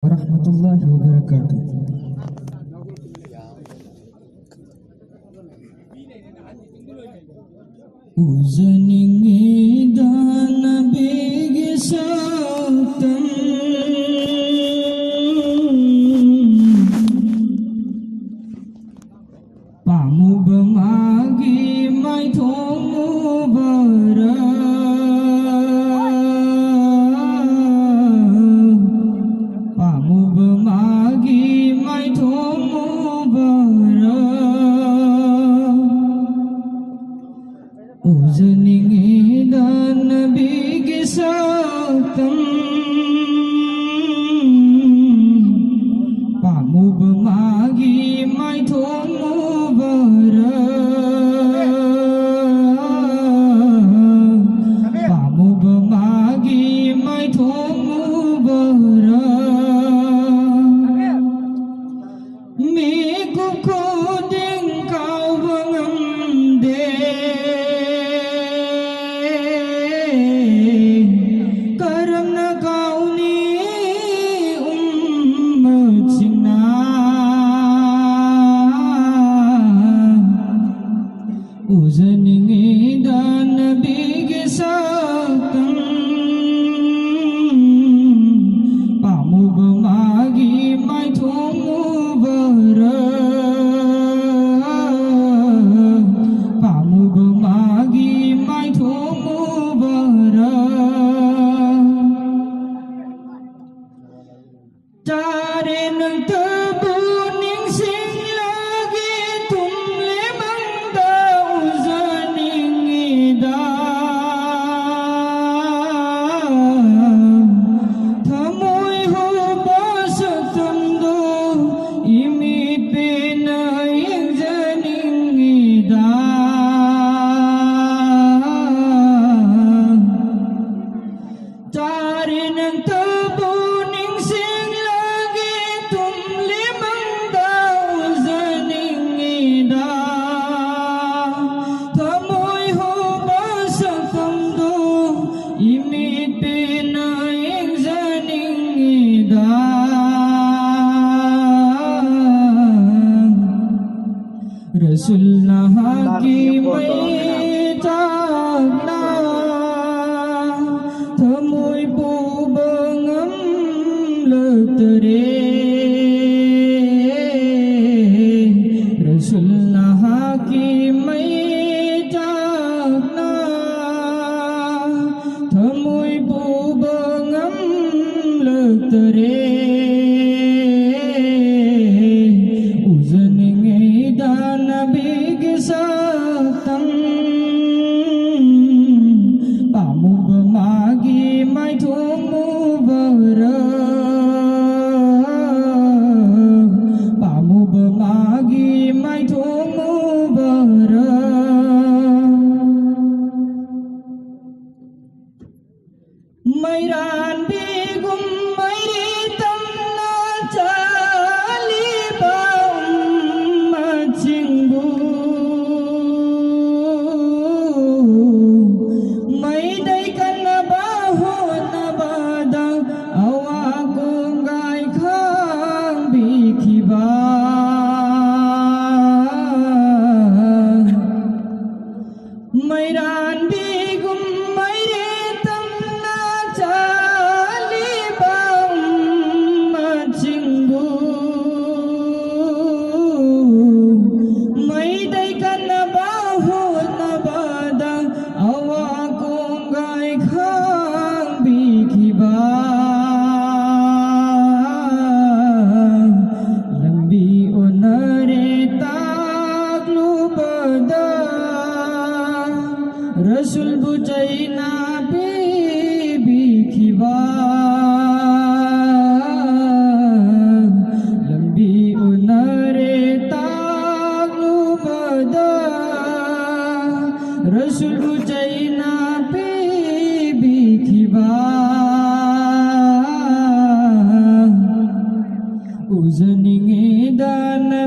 warahmatullahi wabarakatuh. Uzaningi dana begi sautam pamu bemagi mai thomu bara pamu bemagi mai thomu bara uzaningi dana begi sautam pamu bemagi mai thomu bara pamu bemagi mai thomu bara miku koding kau bengamde karena kau ni ummat singna uzaningi dana bigi sautam pamu bemagi mai thomu bara pamu bemagi mai thomu bara cari nang tebuning sing lagi tumle mangda uzaningi da thamoi ho basatam do imit pena uzaningi da cari nang tebuning sing lagi tumle mangda uzaningi da thamoi ho basatam do imit pena uzaningi da Rasul nahaki mai takna thamoi pu bengam letere Rasul nahaki mai takna thamoi pu bengam letere uzaningi dana bigi sautam pamu bemagi mai thomu bara pamu bemagi mai thomu bara mai ran bigum mai ritam na chali baum macingbu mai dai kan baho na badang awaku gai khang bikhiba mai ran bigum mai ritam na chali baum macingbu mai dai kan baho na badang awaku gai khang bikhiba lambi onare taglu bada Rasul bujai nabi bikhiba lambi unare taglu bada Rasul bujai nabi bikhiba uzaningi dana